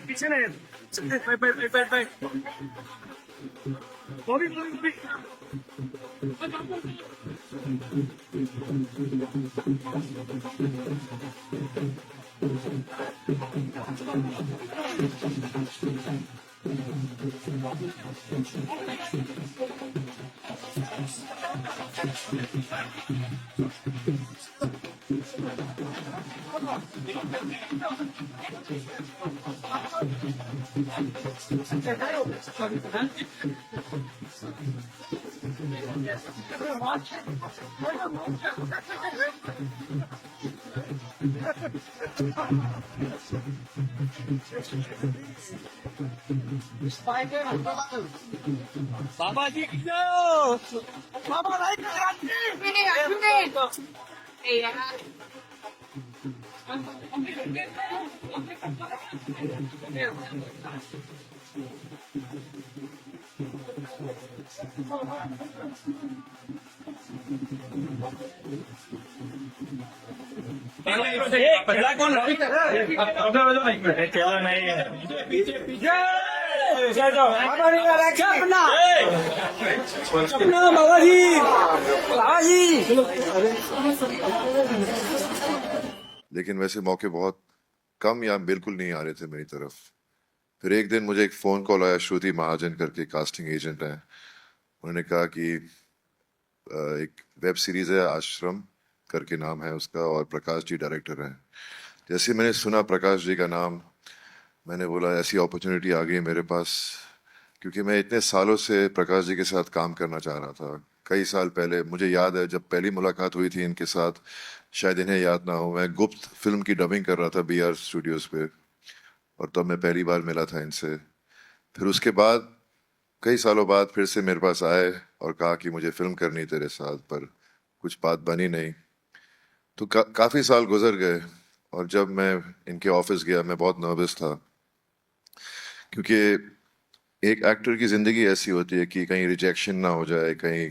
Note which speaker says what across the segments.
Speaker 1: पीछे नहीं बैठ बॉबी बॉबी बाबा जी बाबा पहला कौन
Speaker 2: लेकिन वैसे मौके बहुत कम या बिल्कुल नहीं आ रहे थे मेरी तरफ। फिर एक दिन मुझे एक फ़ोन कॉल आया, श्रुति महाजन करके कास्टिंग एजेंट है। उन्होंने कहा कि एक वेब सीरीज़ है, आश्रम करके नाम है उसका, और प्रकाश जी डायरेक्टर हैं। जैसे मैंने सुना प्रकाश जी का नाम, मैंने बोला ऐसी अपॉर्चुनिटी आ गई मेरे पास, क्योंकि मैं इतने सालों से प्रकाश जी के साथ काम करना चाह रहा था। कई साल पहले मुझे याद है जब पहली मुलाकात हुई थी इनके साथ, शायद इन्हें याद ना हो, मैं गुप्त फिल्म की डबिंग कर रहा था BR स्टूडियोज़ पे, और तब मैं पहली बार मिला था इनसे। फिर उसके बाद कई सालों बाद फिर से मेरे पास आए और कहा कि मुझे फिल्म करनी तेरे साथ, पर कुछ बात बनी नहीं। तो काफ़ी साल गुजर गए, और जब मैं इनके ऑफिस गया मैं बहुत नर्वस था, क्योंकि एक एक्टर की ज़िंदगी ऐसी होती है कि कहीं रिजेक्शन ना हो जाए, कहीं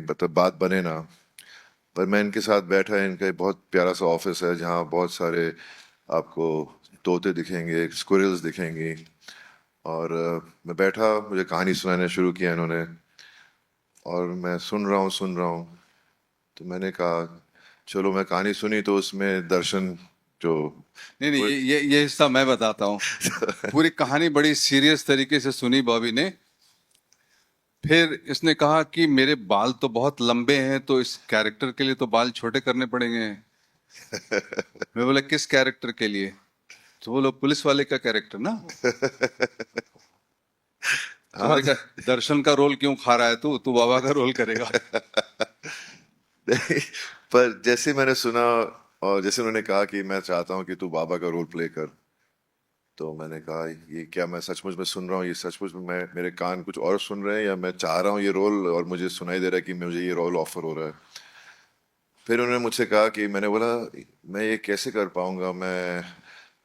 Speaker 2: मतलब बात बने ना। पर मैं इनके साथ बैठा, इनका एक बहुत प्यारा सा ऑफिस है जहाँ बहुत सारे आपको तोते दिखेंगे, स्क्विरल्स दिखेंगी, और मैं बैठा, मुझे कहानी सुनाने शुरू किया इन्होंने, और मैं सुन रहा हूँ। तो मैंने कहा चलो, मैं कहानी सुनी तो उसमें दर्शन जो
Speaker 3: नहीं नहीं, ये हिस्सा मैं बताता हूँ। पूरी कहानी बड़ी सीरियस तरीके से सुनी बॉबी ने। फिर इसने कहा कि मेरे बाल तो बहुत लंबे हैं, तो इस कैरेक्टर के लिए तो बाल छोटे करने पड़ेंगे। मैं बोला किस कैरेक्टर के लिए? तो बोलो पुलिस वाले का कैरेक्टर ना। तो देखा दर्शन का रोल क्यों खा रहा है तू बाबा का रोल करेगा।
Speaker 2: पर जैसे मैंने सुना, और जैसे उन्होंने कहा कि मैं चाहता हूँ कि तू बाबा का रोल प्ले कर, तो मैंने कहा ये क्या मैं सचमुच में सुन रहा हूँ, ये सचमुच में मेरे कान कुछ और सुन रहे हैं, या मैं चाह रहा हूँ ये रोल और मुझे सुनाई दे रहा है कि मुझे ये रोल ऑफर हो रहा है। फिर उन्होंने मुझसे कहा कि, मैंने बोला मैं ये कैसे कर पाऊंगा, मैं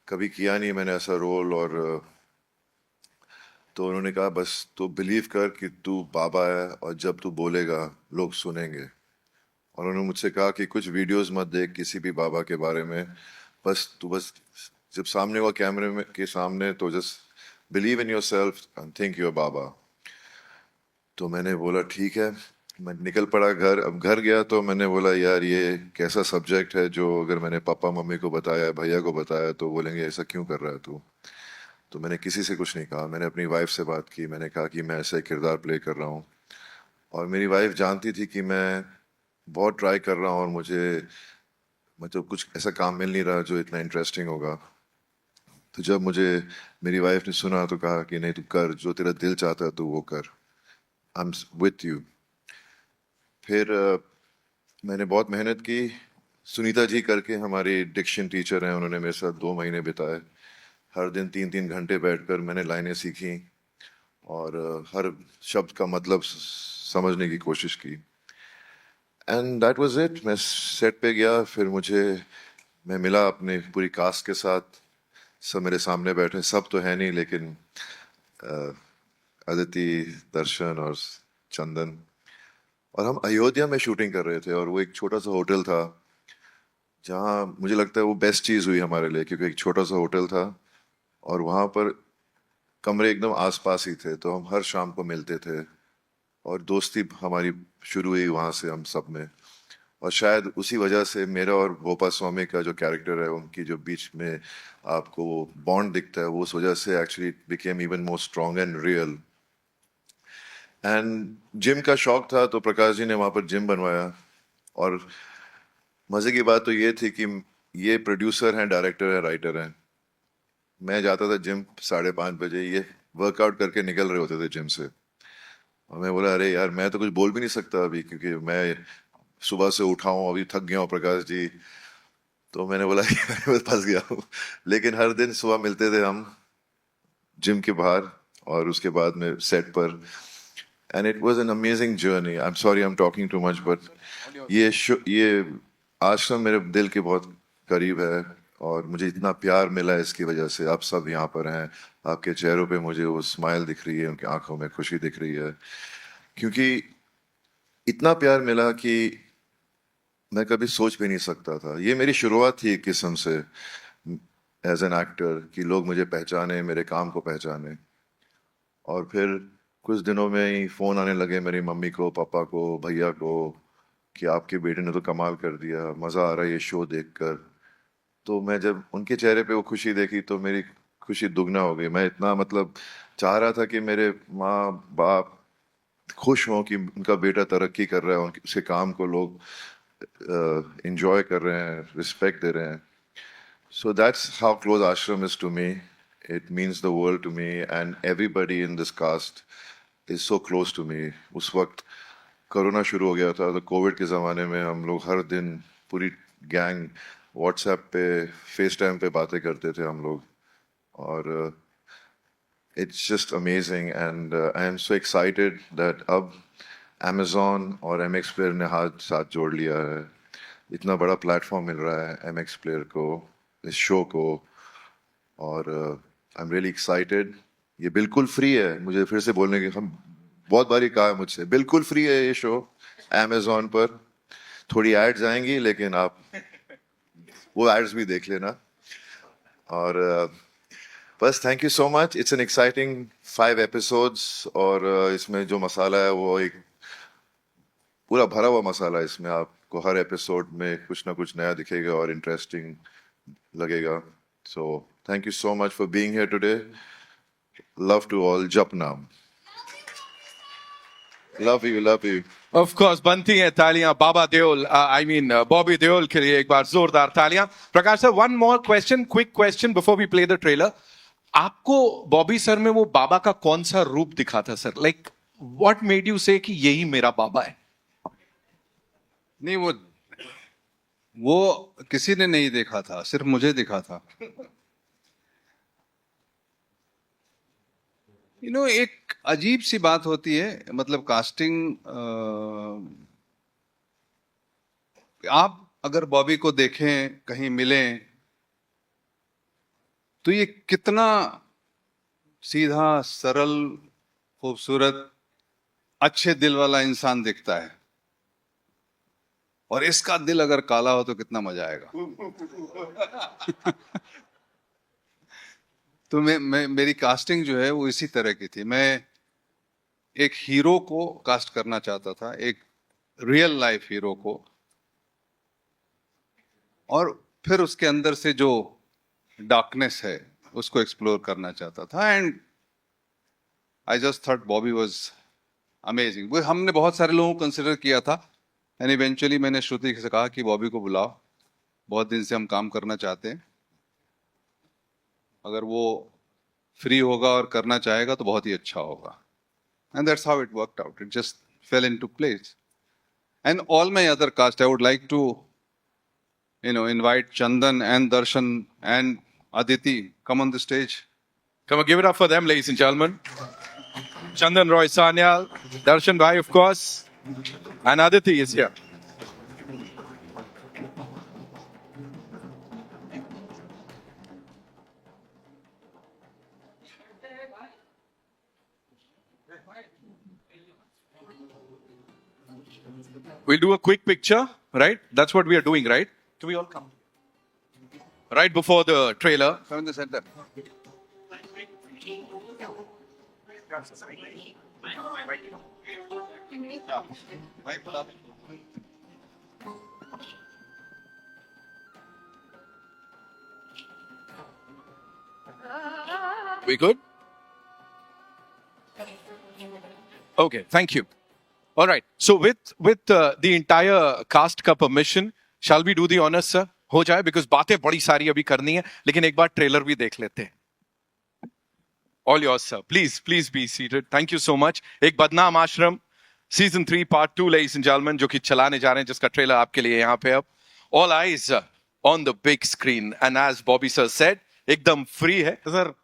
Speaker 2: कभी किया नहीं मैंने ऐसा रोल। और तो उन्होंने कहा बस तू बिलीव कर कि तू बाबा है, और जब तू बोलेगा लोग सुनेंगे। और उन्होंने मुझसे कहा कि कुछ वीडियोस मत देख किसी भी बाबा के बारे में, बस जब सामने हुआ कैमरे में के सामने, तो just believe in yourself and think your Baba. तो मैंने बोला ठीक है, मैं निकल पड़ा घर। अब घर गया तो मैंने बोला यार ये कैसा सब्जेक्ट है जो अगर मैंने पापा मम्मी को बताया, भैया को बताया, तो बोलेंगे ऐसा क्यों कर रहा है तू। तो मैंने किसी से कुछ नहीं कहा। मैंने अपनी वाइफ से बात की, मैंने कहा कि मैं ऐसा किरदार प्ले कर रहा हूँ, और मेरी वाइफ जानती थी कि मैं बहुत ट्राई कर रहा हूँ, और मुझे मतलब कुछ ऐसा काम मिल नहीं रहा जो इतना इंटरेस्टिंग होगा। तो जब मुझे मेरी वाइफ ने सुना तो कहा कि नहीं, तू कर, जो तेरा दिल चाहता है तू वो कर, आई एम विथ यू। फिर मैंने बहुत मेहनत की। सुनीता जी करके हमारी डिक्शन टीचर हैं, उन्होंने मेरे साथ 2 महीने बिताए। हर दिन 3-3 घंटे बैठकर मैंने लाइनें सीखी और हर शब्द का मतलब समझने की कोशिश की। And that was it. मैं सेट पे गया, फिर मैं मिला अपने पूरी कास्ट के साथ। सब मेरे सामने बैठे, सब तो है नहीं लेकिन अदिति, दर्शन और चंदन। और हम अयोध्या में शूटिंग कर रहे थे और वो एक छोटा सा होटल था जहाँ मुझे लगता है वो बेस्ट चीज़ हुई हमारे लिए, क्योंकि एक छोटा सा होटल था और वहाँ पर कमरे एकदम आसपास ही थे, तो हम हर शाम को मिलते थे और दोस्ती हमारी शुरू हुई वहाँ से हम सब में। और शायद उसी वजह से मेरा और गोपा स्वामी का जो कैरेक्टर है, उनकी जो बीच में आपको वो बॉन्ड दिखता है, वो उस वजह से actually became even more strong and real. And gym का शौक था तो प्रकाश जी ने वहाँ पर जिम बनवाया। और मज़े की बात तो ये थी कि ये प्रोड्यूसर हैं, डायरेक्टर हैं, राइटर हैं। मैं जाता था जिम 5:30 बजे, ये वर्कआउट करके निकल रहे होते थे जिम से। और मैं बोला, अरे यार मैं तो कुछ बोल भी नहीं सकता अभी, क्योंकि मैं सुबह से उठा हूँ, अभी थक गया हूँ प्रकाश जी। तो मैंने बोला कि मैं फंस गया हूँ। लेकिन हर दिन सुबह मिलते थे हम जिम के बाहर और उसके बाद में सेट पर। And it was an amazing journey. I am sorry I am talking too much, but ये आश्रम मेरे दिल के बहुत करीब है और मुझे इतना प्यार मिला है इसकी वजह से। आप सब यहाँ पर हैं, आपके चेहरों पे मुझे वो स्माइल दिख रही है, उनकी आंखों में खुशी दिख रही है, क्योंकि इतना प्यार मिला कि मैं कभी सोच भी नहीं सकता था। ये मेरी शुरुआत थी एक किस्म से एज एन एक्टर, कि लोग मुझे पहचाने, मेरे काम को पहचाने। और फिर कुछ दिनों में ही फ़ोन आने लगे मेरी मम्मी को, पापा को, भैया को, कि आपके बेटे ने तो कमाल कर दिया, मज़ा आ रहा है ये शो देखकर। तो मैं जब उनके चेहरे पे वो खुशी देखी तो मेरी खुशी दुगना हो गई। मैं इतना मतलब चाह रहा था कि मेरे माँ बाप खुश हों कि उनका बेटा तरक्की कर रहा है, उनके उसके काम को लोग enjoy कर रहे हैं, रिस्पेक्ट दे रहे हैं। So that's how close Ashram is to me. It means the world to me, and everybody in this cast is so close to me. उस वक्त कोरोना शुरू हो गया था, तो कोविड के ज़माने में हम लोग हर दिन पूरी गैंग व्हाट्सएप पे, फेस टाइम पे बातें करते थे हम लोग। और it's just amazing, and I am so excited that अब Amazon और MX Player ने हाथ साथ जोड़ लिया है। इतना बड़ा प्लेटफॉर्म मिल रहा है MX Player को, इस शो को। और आई एम रियली एक्साइटेड। ये बिल्कुल फ्री है, मुझे फिर से बोलने की, हम बहुत बारी कहा है मुझसे, बिल्कुल फ्री है ये शो Amazon पर। थोड़ी एड्स आएंगी लेकिन आप वो एड्स भी देख लेना। और बस thank you so much. It's an exciting 5 episodes और इसमें जो मसाला है वो एक पूरा भरा हुआ मसाला है। इसमें आपको हर एपिसोड में कुछ ना कुछ नया दिखेगा और इंटरेस्टिंग लगेगा। So thank you so much for being here today. Love to all. जपनाम। Love you, love you.
Speaker 4: Of course बनती हैं तालियां Baba Deol, I mean Bobby Deol के लिए एक बार जोरदार तालियां। Prakash sir, one more question, quick question before we play the trailer. आपको बॉबी सर में वो बाबा का कौन सा रूप दिखा था sir? Like what made you से कि यही मेरा बाबा है?
Speaker 3: नहीं, वो किसी ने नहीं देखा था, सिर्फ मुझे दिखा था। एक अजीब सी बात होती है, मतलब कास्टिंग। आप अगर बॉबी को देखें, कहीं मिलें, तो ये कितना सीधा, सरल, खूबसूरत, अच्छे दिल वाला इंसान दिखता है। और इसका दिल अगर काला हो तो कितना मजा आएगा। तो मेरी कास्टिंग जो है वो इसी तरह की थी। मैं एक हीरो को कास्ट करना चाहता था, एक रियल लाइफ हीरो को, और फिर उसके अंदर से जो डार्कनेस है उसको एक्सप्लोर करना चाहता था। And I just thought Bobby was amazing. वो हमने बहुत सारे लोगों को कंसिडर किया था, एंड इवेंचुअली मैंने श्रुति से कहा कि बॉबी को बुलाओ, बहुत दिन से हम काम करना चाहते हैं। अगर वो फ्री होगा और करना चाहेगा तो बहुत ही अच्छा होगा. And that's how it worked out. It just fell into place. And all my other cast, I would like to, invite Chandan and Darshan and Aditi come on the stage.
Speaker 4: Come on, give it up for them, ladies and gentlemen. Chandan Roy Sanyal, Darshan Bhai, of course, and Aditi is here. We'll do a quick picture, right? That's what we are doing, right? Can we all come? Right before the trailer.
Speaker 3: Come in the center.
Speaker 4: We good? Okay, thank you. All right. So with the entire cast का permission, shall we do the honors, sir? हो जाए because बातें बड़ी सारी अभी करनी है, लेकिन एक बार ट्रेलर भी देख लेते हैं. All yours, sir. Please be seated. Thank you so much. एक बदनाम आश्रम season 3 part 2, ladies and gentlemen, जो कि चलाने जा रहे हैं, जिसका ट्रेलर आपके लिए यहाँ पे अब. All eyes on the big screen, and as Bobby sir said, एकदम फ्री है सर.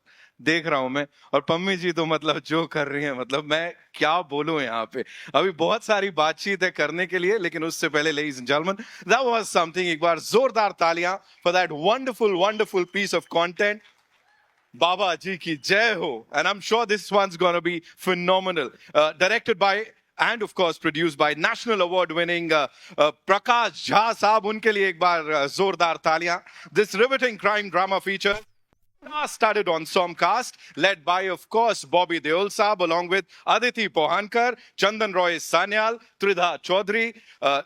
Speaker 4: देख रहा हूं मैं, और पम्मी जी तो मतलब जो कर रही हैं, मतलब मैं क्या बोलूं यहाँ पे. अभी बहुत सारी बातचीत है करने के लिए, लेकिन उससे पहले ladies and gentlemen, that was something. एक बार जोरदार तालियां for that wonderful piece of content. Baba ji ki jai ho. And I'm sure this one's going to be phenomenal. Directed by and of course produced by National Award winning Prakash Jha साहब. उनके लिए एक बार जोरदार तालियां. This riveting crime drama feature started on Somcast, led by, of course, Bobby Deol Saab, along with Aditi Pohankar, Chandan Roy Sanyal, Tridha Chaudhary,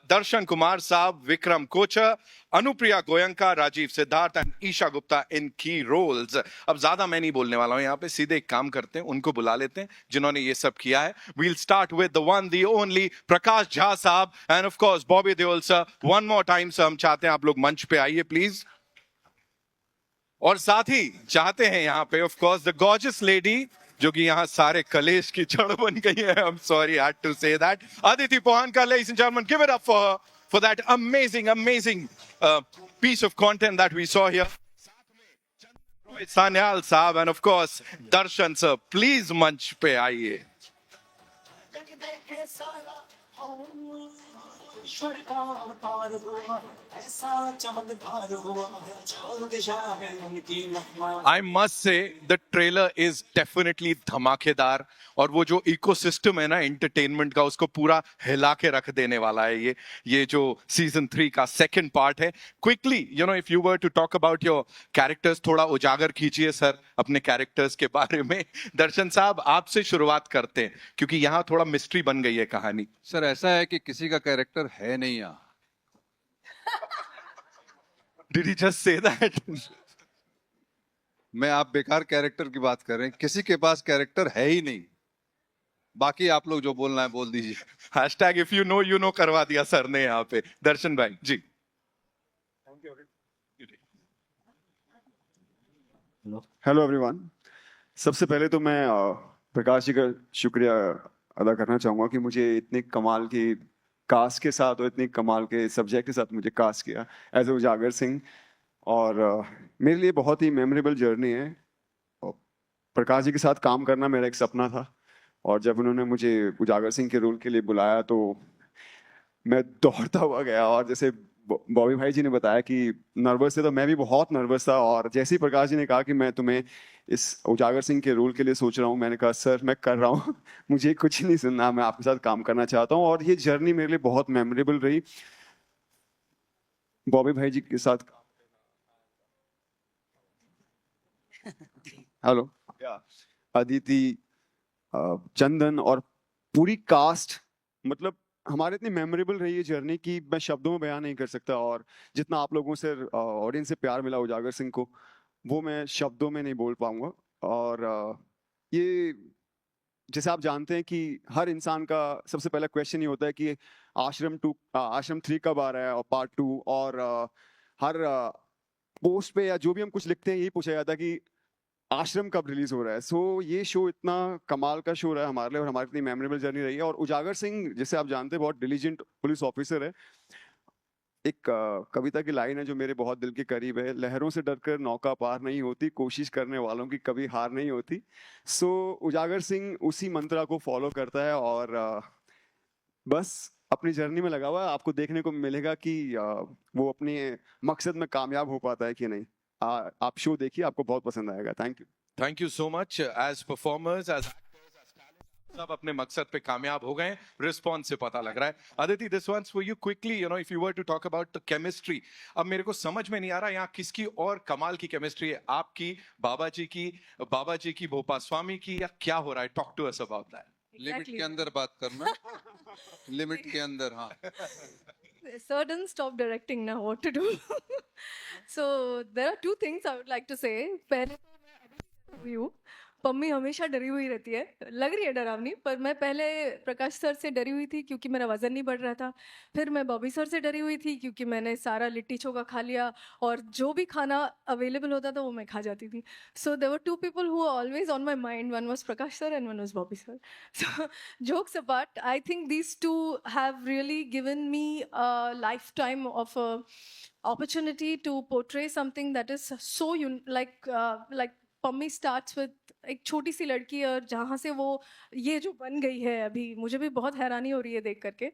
Speaker 4: Darshan Kumar Saab, Vikram Kochar, Anupriya Goyanka, Rajiv Siddharth and Isha Gupta in key roles. अब ज्यादा मैं नहीं बोलने वाला हूं यहाँ पे, सीधे एक काम करते हैं, उनको बुला लेते हैं जिन्होंने ये सब किया है. We'll start with the one, the only Prakash Jha Saab, and of course Bobby Deol sir. One more time sir, हम चाहते हैं आप लोग मंच पे आइए please. और साथ ही चाहते हैं यहाँ पे of course the gorgeous lady, जो कि यहाँ सारे कलेश की जड़ बन गई है. I am sorry, I had to say that. Aditi Pohankar, ladies and gentleman, give it up for that amazing piece of content that we saw here. Roy Sanyal साहब and of course Darshan sir, please मंच पे आइए. I must say the trailer is definitely धमाकेदार, और वो जो ecosystem है ना एंटरटेनमेंट का, उसको पूरा हिला के रख देने वाला है ये जो सीजन 3 का सेकंड पार्ट है. Quickly, if you were to talk about your characters, थोड़ा उजागर कीजिए सर अपने कैरेक्टर्स के बारे में. दर्शन साहब, आपसे शुरुआत करते हैं क्योंकि यहाँ थोड़ा मिस्ट्री बन गई है कहानी.
Speaker 3: सर ऐसा है कि किसी का कैरेक्टर है नहीं यहाँ.
Speaker 4: Did he just say that?
Speaker 3: मैं, आप बेकार कैरेक्टर की बात कर रहे हैं, किसी के पास कैरेक्टर है ही नहीं. बाकी आप लोग जो बोलना है बोल दीजिए.
Speaker 4: हैशटैग इफ यू नो करवा दिया सर ने यहाँ पे. दर्शन भाई जी.
Speaker 5: Hello everyone. सबसे पहले तो मैं प्रकाश जी का शुक्रिया अदा करना चाहूँगा कि मुझे इतने कमाल की कास्ट के साथ और इतने कमाल के सब्जेक्ट के साथ मुझे कास्ट किया एज ए उजागर सिंह. और मेरे लिए बहुत ही मेमोरेबल जर्नी है. और प्रकाश जी के साथ काम करना मेरा एक सपना था, और जब उन्होंने मुझे उजागर सिंह के रोल के लिए बुलाया तो मैं दौड़ता हुआ गया. और जैसे बॉबी भाई जी ने बताया कि नर्वस थे, तो मैं भी बहुत नर्वस था. और जैसे ही प्रकाश जी ने कहा कि मैं तुम्हें इस उजागर सिंह के रोल के लिए सोच रहा हूँ, मैंने कहा सर मैं कर रहा हूँ. मुझे कुछ नहीं सुनना, मैं आपके साथ काम करना चाहता हूँ. और ये जर्नी मेरे लिए बहुत मेमोरेबल रही. बॉबी भाई जी के साथ हेलो अदिति, चंदन और पूरी कास्ट, मतलब हमारे इतनी मेमोरेबल रही है जर्नी कि मैं शब्दों में बयान नहीं कर सकता. और जितना आप लोगों से ऑडियंस से प्यार मिला उजागर सिंह को, वो मैं शब्दों में नहीं बोल पाऊंगा. और ये जैसे आप जानते हैं कि हर इंसान का सबसे पहला क्वेश्चन ये होता है कि आश्रम 3 कब आ रहा है, और पार्ट 2. और हर पोस्ट पे या जो भी हम कुछ लिखते हैं यही पूछा जाता है कि आश्रम कब रिलीज हो रहा है। सो ये शो इतना कमाल का शो रहा है हमारे लिए और हमारी इतनी मेमोरेबल जर्नी रही है। और उजागर सिंह जैसे आप जानते हैं बहुत डिलीजेंट पुलिस ऑफिसर है। एक कविता की लाइन है जो मेरे बहुत दिल के करीब है, लहरों से डरकर नौका पार नहीं होती, कोशिश करने वालों की कभी हार नहीं होती। सो उजागर सिंह उसी मंत्रा को फॉलो करता है और बस अपनी जर्नी में लगा हुआ है। आपको देखने को मिलेगा कि वो अपने मकसद में कामयाब हो पाता है कि नहीं। आप शो देखिए, आपको बहुत पसंद आएगा। Thank you.
Speaker 4: Thank you so much. As performers, as सब अपने मकसद पे कामयाब हो गए। रिस्पॉन्स से पता लग रहा है। Aditi, this one's for you quickly, you know, if you were to talk about the chemistry, अब मेरे को समझ में नहीं आ रहा यहाँ किसकी और कमाल की केमिस्ट्री है, आपकी, बाबा जी की, भोपा स्वामी की, या क्या हो रहा है? Talk to us about that.
Speaker 3: Limit के अंदर बात करना। लिमिट के अंदर, हाँ।
Speaker 6: Sir didn't stop directing now. What to do? So there are two things I would like to say. पहले तो मैं अभी हुई हूँ। पम्मी हमेशा डरी हुई रहती है, लग रही है डरावनी, पर मैं पहले प्रकाश सर से डरी हुई थी क्योंकि मेरा वजन नहीं बढ़ रहा था। फिर मैं बॉबी सर से डरी हुई थी क्योंकि मैंने सारा लिट्टी चोखा खा लिया और जो भी खाना अवेलेबल होता था वो मैं खा जाती थी। So there were two people who always on my mind, one was Prakash sir and one was Bobby sir. So jokes apart, I think these two have really given me a lifetime of a opportunity to portray something that is so like Pammi starts with एक छोटी सी लड़की और जहाँ से वो ये जो बन गई है अभी, मुझे भी बहुत हैरानी हो रही है देख करके।